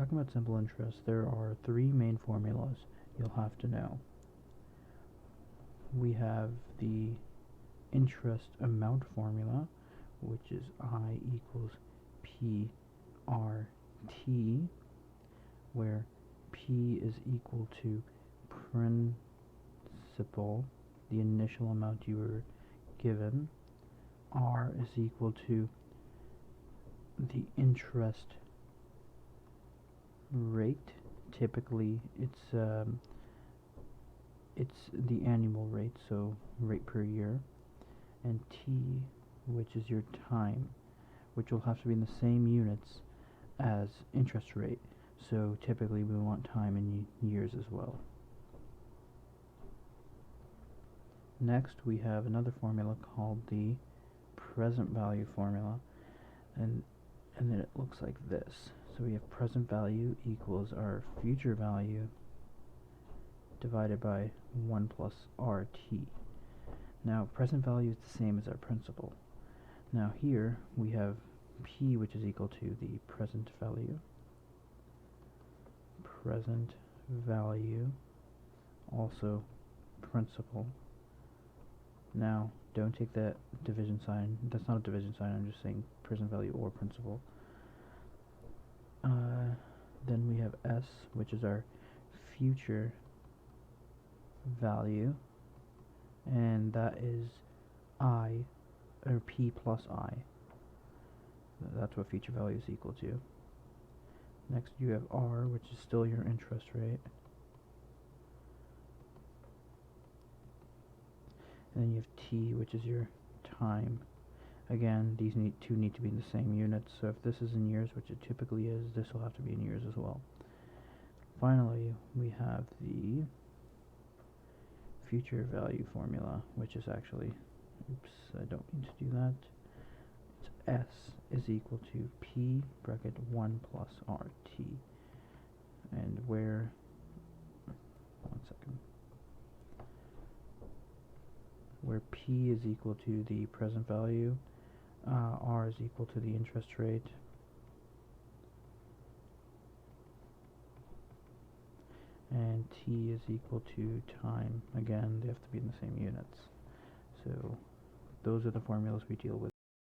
talking about simple interest, there are three main formulas you'll have to know. We have the interest amount formula, which is I equals PRT, where P is equal to principal, the initial amount you were given. R is equal to the interest rate. Typically it's the annual rate, so rate per year. And T, which is your time, which will have to be in the same units as interest rate, so typically we want time in years as well. Next we have another formula called the present value formula, and then it looks like this. So we have present value equals our future value divided by 1 plus RT. Now present value is the same as our principal. Now here we have P, which is equal to the present value also principal. Now don't take that division sign, that's not a division sign, I'm just saying present value or principal. Then we have S, which is our future value, and that is I, or P plus I. That's what future value is equal to. Next you have R, which is still your interest rate. And then you have T, which is your time. Again, these two need to be in the same units, so if this is in years, which it typically is, this will have to be in years as well. Finally, we have the future value formula, which is actually, oops, I don't need to do that. It's S is equal to P bracket 1 plus RT. And where, one second, where P is equal to the present value, R is equal to the interest rate, and T is equal to time. Again, they have to be in the same units. So those are the formulas we deal with